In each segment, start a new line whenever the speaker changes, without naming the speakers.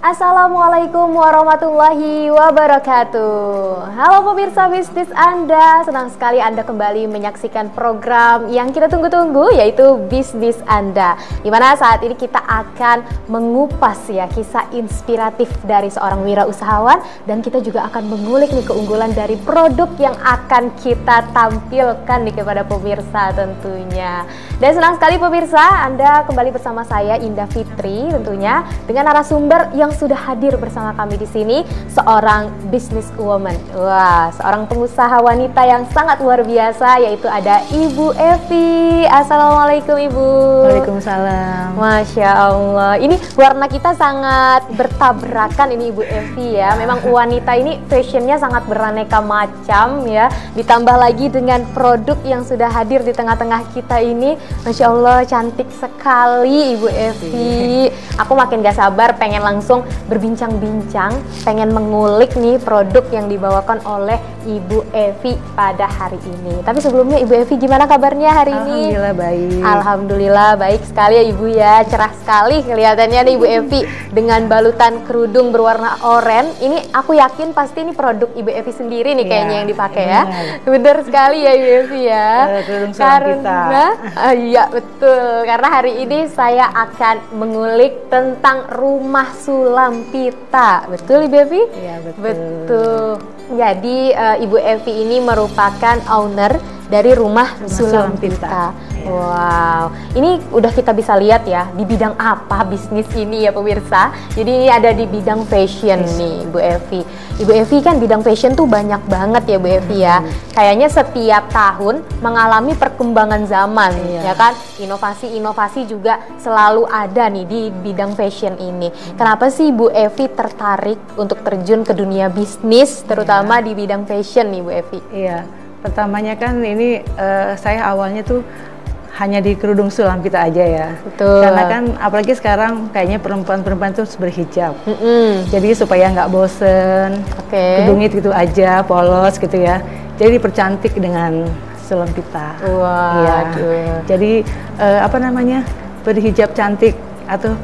Assalamualaikum warahmatullahi wabarakatuh. Halo pemirsa bisnis Anda, senang sekali Anda kembali menyaksikan program yang kita tunggu-tunggu, yaitu Bisnis Anda. Dimana saat ini kita akan mengupas ya kisah inspiratif dari seorang wirausahawan, dan kita juga akan mengulik nih keunggulan dari produk yang akan kita tampilkan nih kepada pemirsa tentunya. Dan senang sekali pemirsa, Anda kembali bersama saya Indah Fitri tentunya dengan narasumber yang sudah hadir bersama kami di sini, seorang business woman. Wah, seorang pengusaha wanita yang sangat luar biasa, yaitu ada Ibu Evi. Assalamualaikum Ibu.
Waalaikumsalam.
Masya Allah. Ini warna kita sangat bertabrakan ini Ibu Evi ya. Memang wanita ini fashionnya sangat beraneka macam ya. Ditambah lagi dengan produk yang sudah hadir di tengah-tengah kita ini. Masya Allah, cantik sekali Ibu Evi. Aku makin gak sabar pengen langsung berbincang-bincang, pengen mengulik nih produk yang dibawakan oleh Ibu Evi pada hari ini. Tapi sebelumnya Ibu Evi, gimana kabarnya hari ini?
Alhamdulillah baik.
Alhamdulillah baik sekali ya Ibu ya. Cerah sekali kelihatannya nih Ibu Evi dengan balutan kerudung berwarna oranye. Ini aku yakin pasti ini produk Ibu Evi sendiri nih kayaknya yang dipakai ya. Benar sekali ya Ibu Evi ya.
Kerudung Sulam Pita.
Iya betul. Karena hari ini saya akan mengulik tentang rumah Sulam Pita. Betul Ibu Evi?
Iya betul.
Betul. Jadi Ibu Evi ini merupakan owner dari rumah Sulam Pita. Wow, ini udah kita bisa lihat ya di bidang apa bisnis ini ya pemirsa. Jadi ini ada di bidang fashion nih Bu Evi. Ibu Evi kan bidang fashion tuh banyak banget ya Bu Evi ya. Kayaknya setiap tahun mengalami perkembangan zaman ya kan. Inovasi-inovasi juga selalu ada nih di bidang fashion ini. Kenapa sih Bu Evi tertarik untuk terjun ke dunia bisnis terutama di bidang fashion nih Bu Evi?
Iya, pertamanya kan ini saya awalnya tuh hanya di kerudung Sulam Pita aja ya.
Betul.
Karena kan apalagi sekarang kayaknya perempuan-perempuan tuh harus berhijab. Jadi supaya nggak bosen, kerudungnya gitu aja, polos gitu ya. Jadi dipercantik dengan Sulam Pita.
Wah.
Iya. Jadi apa namanya, berhijab cantik atau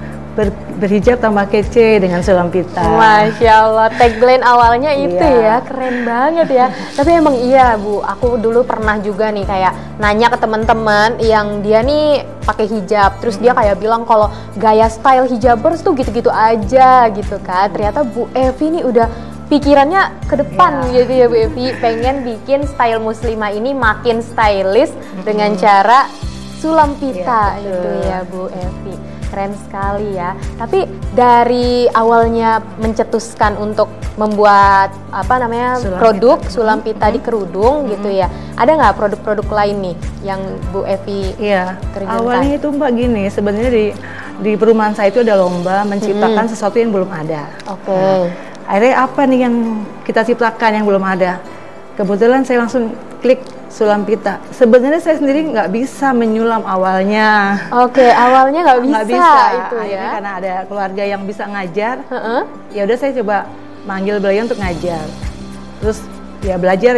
berhijab tambah kece dengan Sulam Pita.
Masya Allah, tagline awalnya itu ya, keren banget ya. Tapi emang iya Bu, aku dulu pernah juga nih kayak nanya ke teman-teman yang dia nih pakai hijab, terus dia kayak bilang kalau gaya style hijabers tuh gitu-gitu aja gitu kan. Ternyata Bu Evi nih udah pikirannya ke depan gitu ya Bu Evi, pengen bikin style muslimah ini makin stylish dengan cara Sulam Pita itu ya Bu Evi. Keren sekali ya. Tapi dari awalnya mencetuskan untuk membuat apa namanya produk Sulam Pita di kerudung gitu ya. Ada nggak produk-produk lain nih yang Bu Evi terjunkan?
Awalnya itu Mbak gini, sebenarnya di perumahan saya itu ada lomba menciptakan sesuatu yang belum ada. Akhirnya apa nih yang kita ciptakan yang belum ada? Kebetulan saya langsung klik Sulam Pita. Sebenarnya saya sendiri nggak bisa menyulam awalnya.
Awalnya nggak bisa itu ya.
Akhirnya karena ada keluarga yang bisa ngajar. Ya udah saya coba manggil beliau untuk ngajar. Terus ya belajar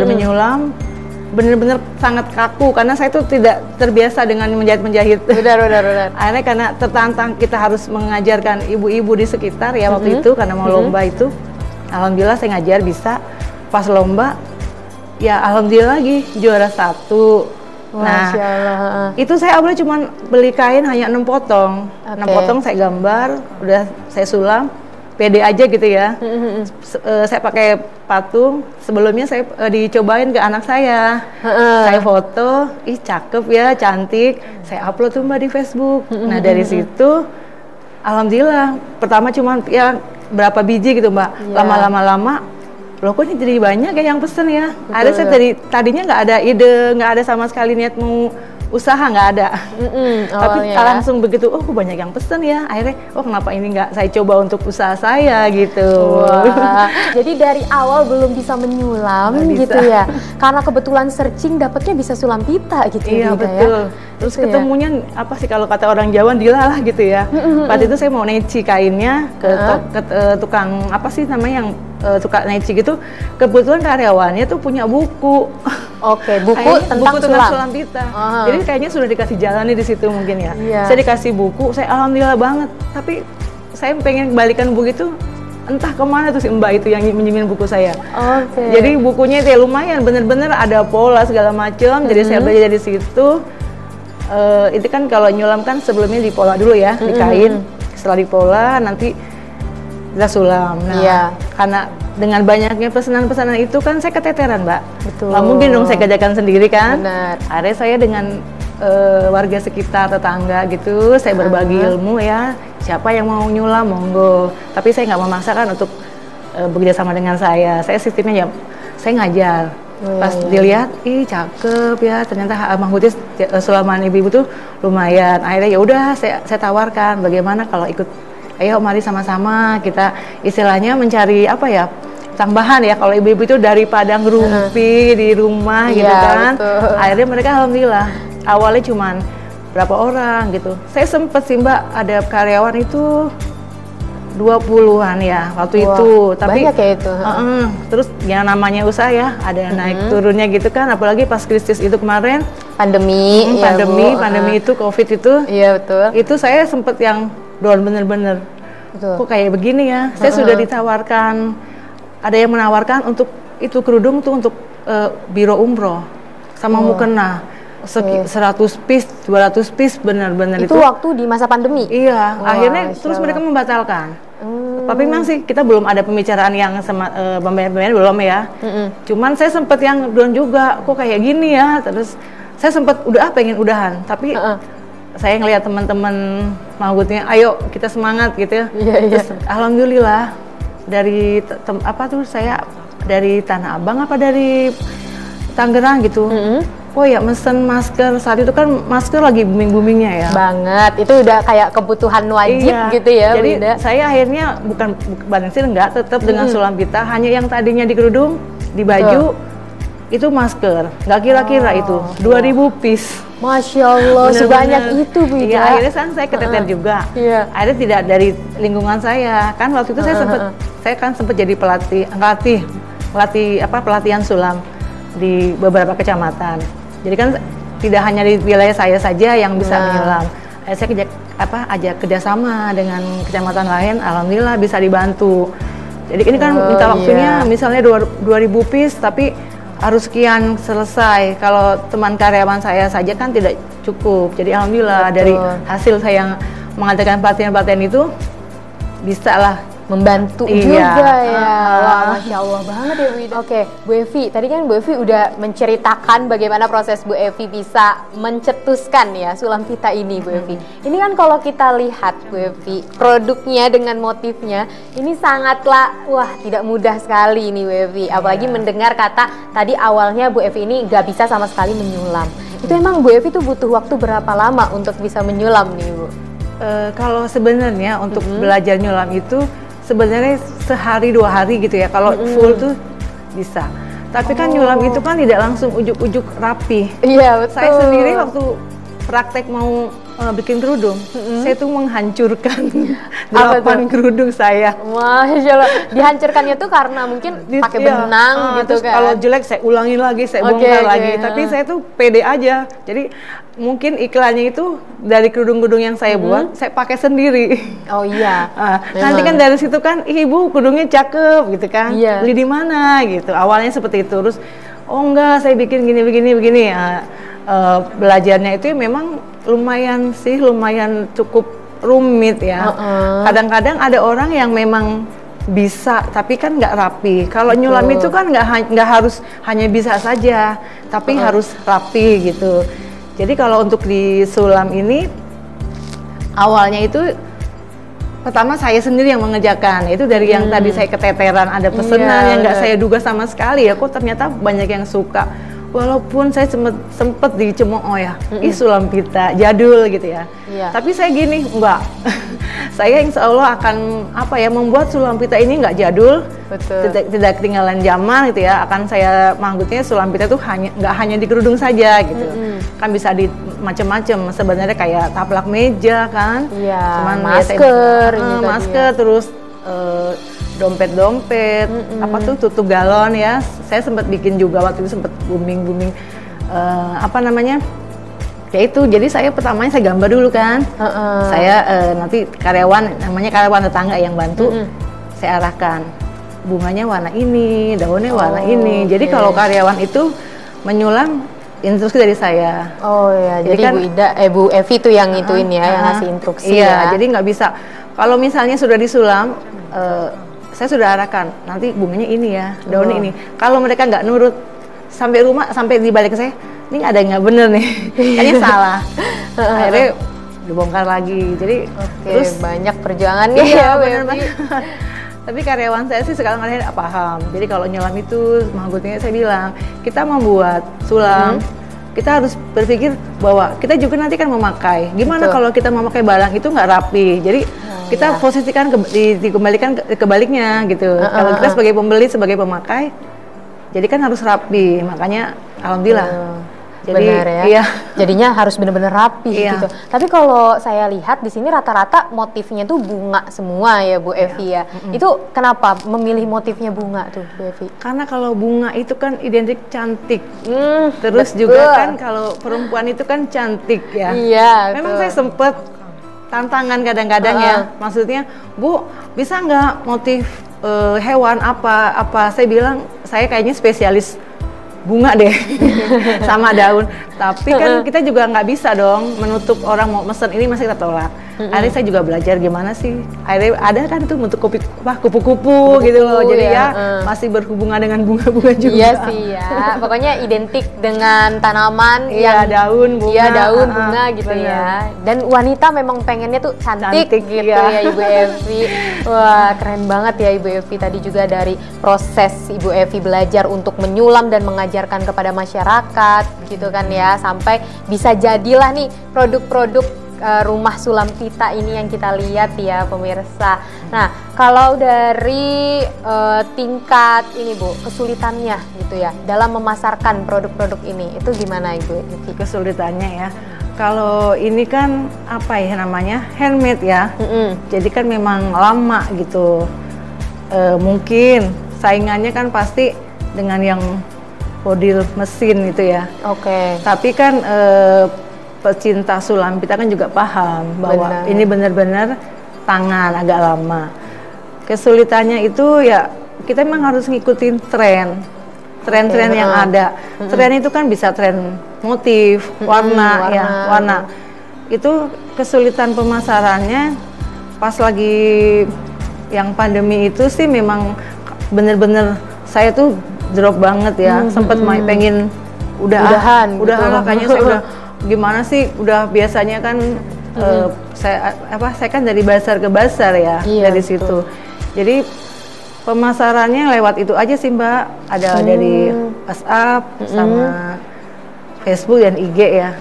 menyulam. Bener-bener sangat kaku karena saya tuh tidak terbiasa dengan menjahit.
Benar.
Akhirnya karena tertantang kita harus mengajarkan ibu-ibu di sekitar ya waktu itu karena mau lomba itu. Alhamdulillah saya ngajar bisa. Pas lomba ya alhamdulillah lagi juara 1.
Masya Allah.
Itu saya awalnya cuma beli kain hanya 6 potong. 6 potong saya gambar, udah saya sulam, pede aja gitu ya. Saya pakai patung, sebelumnya saya dicobain ke anak saya. Saya foto, ih cakep ya, cantik. Saya upload tuh Mbak di Facebook. Nah dari situ, alhamdulillah, pertama cuma ya berapa biji gitu Mbak. Lama-lama loh kok ini jadi banyak ya yang pesen ya. Ada saya tadinya nggak ada ide, nggak ada sama sekali niat mau usaha, nggak ada. Tapi langsung begitu, oh banyak yang pesen ya. Akhirnya, oh kenapa ini nggak saya coba untuk usaha saya gitu.
Jadi dari awal belum bisa menyulam gitu ya. Karena kebetulan searching dapatnya bisa Sulam Pita gitu.
Iya betul. Terus ketemunya apa sih kalau kata orang Jawa dilalah gitu ya. Pada itu saya mau neci kainnya ke tukang apa sih namanya yang suka neci gitu. Kebetulan karyawannya tuh punya buku.
Buku tentang
Sulam Pita. Jadi kayaknya sudah dikasih jalan nih di situ mungkin ya. Saya dikasih buku, saya alhamdulillah banget. Tapi saya pengen balikan buku itu, entah kemana tuh si Mbak itu yang minjemin buku saya. Jadi bukunya itu ya lumayan, bener-bener ada pola segala macam. Jadi saya belajar dari situ. Itu kan kalau nyulam kan sebelumnya dipola dulu ya, di kain. Setelah dipola nanti kita sulam. Nah, karena dengan banyaknya pesanan-pesanan itu kan saya keteteran, Mbak.
Betul.
Nggak mungkin dong saya kerjakan sendiri kan.
Benar.
Akhirnya saya dengan warga sekitar, tetangga gitu, saya berbagi ilmu ya. Siapa yang mau nyulam, monggo. Tapi saya nggak memaksakan untuk bekerja sama dengan saya. Saya sistemnya ya, saya ngajar. Pas dilihat, ih cakep ya, ternyata Mahmudis sulaman ibu-ibu tuh lumayan. Akhirnya ya udah, saya tawarkan, bagaimana kalau ikut, ayo mari sama-sama kita istilahnya mencari apa ya, tambahan ya. Kalau ibu-ibu itu daripada ngerumpi di rumah gitu kan. Betul. Akhirnya mereka alhamdulillah, awalnya cuman berapa orang gitu. Saya sempet sih Mbak, ada karyawan itu 20-an ya waktu itu. Tapi
banyak ya itu.
Terus yang namanya usaha ya, ada naik turunnya gitu kan. Apalagi pas krisis itu kemarin,
pandemi,
pandemi itu, COVID itu.
Iya betul.
Itu saya sempet yang down bener-bener. Kok kayak begini ya? Saya sudah ditawarkan, ada yang menawarkan untuk itu kerudung tuh untuk biro umroh sama mukena. 100 piece, 200 piece benar-benar itu
waktu di masa pandemi?
Iya, akhirnya terus mereka membatalkan. Tapi memang sih kita belum ada pembicaraan yang sama pemain-pemain belum ya. Cuman saya sempat yang down juga, kok kayak gini ya. Terus saya sempat pengen udahan, tapi saya ngelihat teman-teman Mahmudnya, ayo kita semangat gitu ya. Terus alhamdulillah dari saya dari Tanah Abang apa dari Tangerang gitu. Oh ya, mesen masker, saat itu kan masker lagi booming-boomingnya ya.
Banget, itu udah kayak kebutuhan wajib gitu ya.
Jadi saya akhirnya bukan sih enggak, tetap dengan sulam kita, hanya yang tadinya di kerudung, di baju, itu masker. Nggak kira-kira itu, 2000 piece.
Masya Allah, sebanyak itu Bu Ida.
Iya, akhirnya saya keteter juga. Akhirnya tidak dari lingkungan saya. Kan waktu itu saya sempat jadi pelatihan sulam di beberapa kecamatan. Jadi kan tidak hanya di wilayah saya saja yang bisa menyelam. Saya ajak kerjasama dengan kecamatan lain, alhamdulillah bisa dibantu. Jadi ini kan minta waktunya misalnya 2000 piece, tapi harus sekian selesai. Kalau teman karyawan saya saja kan tidak cukup. Jadi alhamdulillah dari hasil saya mengadakan pelatihan-pelatihan itu bisa lah
membantu juga ya. Wah, Masya Allah banget ya Bu Ida. Oke, Bu Evi, tadi kan Bu Evi udah menceritakan bagaimana proses Bu Evi bisa mencetuskan ya sulam pita ini Bu Evi. Ini kan kalau kita lihat Bu Evi, produknya dengan motifnya ini sangatlah tidak mudah sekali ini Bu Evi. Apalagi mendengar kata tadi awalnya Bu Evi ini nggak bisa sama sekali menyulam. Itu emang Bu Evi tuh butuh waktu berapa lama untuk bisa menyulam nih Bu?
Kalau sebenarnya untuk belajar nyulam itu sebenarnya sehari 2 hari gitu ya, kalau full tuh bisa. Tapi kan nyulam itu kan tidak langsung ujuk-ujuk rapi.
Iya betul.
Saya sendiri waktu praktek mau bikin kerudung, saya tuh menghancurkan 8 kerudung saya.
Masya Allah, dihancurkannya tuh karena mungkin pakai benang gitu kan.
Kalau jelek saya ulangi lagi, saya bongkar lagi. Tapi saya tuh pede aja. Jadi mungkin iklannya itu dari kerudung-kerudung yang saya buat, saya pakai sendiri.
Oh iya.
Nanti kan dari situ kan, ibu kerudungnya cakep gitu kan. Beli di mana gitu. Awalnya seperti itu. Terus oh enggak, saya bikin begini. Belajarnya itu memang lumayan cukup rumit ya. Kadang-kadang ada orang yang memang bisa tapi kan nggak rapi. Kalau nyulam itu kan nggak harus hanya bisa saja, tapi harus rapi gitu. Jadi kalau untuk di sulam ini awalnya itu pertama saya sendiri yang mengerjakan. Itu dari yang tadi saya keteteran, ada pesanan yang nggak saya duga sama sekali ya, kok ternyata banyak yang suka. Walaupun saya sempet dicemooh ya, sulam pita jadul gitu ya. Tapi saya gini, enggak. Saya insya Allah akan membuat sulam pita ini enggak jadul, tidak ketinggalan zaman gitu ya. Akan saya manggutnya sulam pita itu enggak hanya di kerudung saja gitu. Kan bisa di macam-macam. Sebenarnya kayak taplak meja kan.
Cuman masker,
masker terus dompet-dompet, tutup galon ya. Saya sempat bikin juga waktu itu, sempat booming Ya itu, jadi saya pertamanya saya gambar dulu kan. Saya nanti namanya karyawan tetangga yang bantu, saya arahkan bunganya warna ini, daunnya warna ini. Jadi kalau karyawan itu menyulam, instruksi dari saya.
Oh ya, jadi kan, Bu Evi itu yang ituin ya, yang ngasih instruksi ya.
Jadi nggak bisa, kalau misalnya sudah disulam, saya sudah arahkan, nanti bunganya ini ya, daunnya ini. Kalau mereka nggak nurut, sampai rumah, sampai dibalik ke saya, ini ada nggak bener nih, kayaknya salah. Akhirnya dibongkar lagi. Jadi
terus banyak perjuangannya
ya, bener banget. Tapi karyawan saya sih sekarang paham. Jadi kalau nyelam itu, mahgutnya saya bilang, kita membuat sulam, kita harus berpikir bahwa kita juga nanti kan memakai. Gimana kalau kita memakai barang itu nggak rapi? Jadi kita posisikan dikembalikan kebaliknya gitu. Kalau kita sebagai pembeli, sebagai pemakai, jadi kan harus rapi. Makanya alhamdulillah. Jadi,
benar ya. Iya. Jadinya harus benar-benar rapi gitu. Tapi kalau saya lihat di sini rata-rata motifnya tuh bunga semua ya Bu Evi ya. Itu kenapa memilih motifnya bunga tuh Bu Evi?
Karena kalau bunga itu kan identik cantik. Terus juga kan kalau perempuan itu kan cantik ya.
Iya.
Memang saya sempet tantangan kadang-kadang ya. Maksudnya, Bu, bisa nggak motif hewan apa? Saya bilang saya kayaknya spesialis bunga deh sama daun, tapi kan kita juga nggak bisa dong menutup orang mau mesen ini masih kita tolak. Akhirnya saya juga belajar gimana sih, akhirnya ada kan tuh bentuk kupu-kupu gitu loh, jadi ya masih berhubungan dengan bunga-bunga juga.
Iya sih ya, pokoknya identik dengan tanaman yang
daun bunga,
daun bunga gitu ya. Dan wanita memang pengennya tuh cantik gitu ya Ibu Evi. Wah, keren banget ya Ibu Evi. Tadi juga dari proses Ibu Evi belajar untuk menyulam dan mengajarkan kepada masyarakat gitu kan ya, sampai bisa jadilah nih produk-produk rumah sulam pita ini yang kita lihat ya pemirsa. Nah, kalau dari tingkat ini Bu, kesulitannya gitu ya dalam memasarkan produk-produk ini, itu gimana Ibu Evi?
Kesulitannya ya, kalau ini kan apa ya namanya, handmade ya, jadi kan memang lama gitu. Mungkin saingannya kan pasti dengan yang model mesin itu ya. Tapi kan pecinta sulam kita kan juga paham bahwa ini benar-benar tangan agak lama. Kesulitannya itu ya kita memang harus ngikutin tren yang ada. Tren itu kan bisa tren motif, warna. Itu kesulitan pemasarannya pas lagi yang pandemi itu sih memang bener-bener saya tuh drop banget ya. Sempet pengen udahan gitu. Kayaknya saya udah gimana sih, udah biasanya kan saya kan dari bazar ke bazar ya, dari situ. Jadi pemasarannya lewat itu aja sih Mbak, ada dari WhatsApp sama Facebook dan IG ya.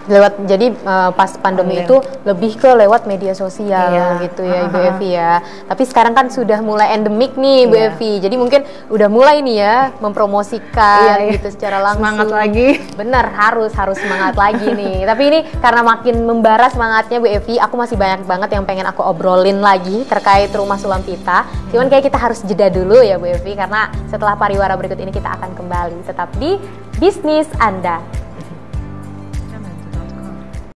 Lewat, jadi pas pandemi itu lebih ke lewat media sosial gitu ya Ibu Evi ya. Tapi sekarang kan sudah mulai endemik nih Bu Evi, jadi mungkin udah mulai nih ya mempromosikan gitu secara langsung.
Semangat lagi.
Bener, harus semangat lagi nih. Tapi ini karena makin membara semangatnya Bu Evi, aku masih banyak banget yang pengen aku obrolin lagi terkait rumah sulam pita. Cuman kayak kita harus jeda dulu ya Bu Evi, karena setelah pariwara berikut ini kita akan kembali tetap di Bisnis Anda.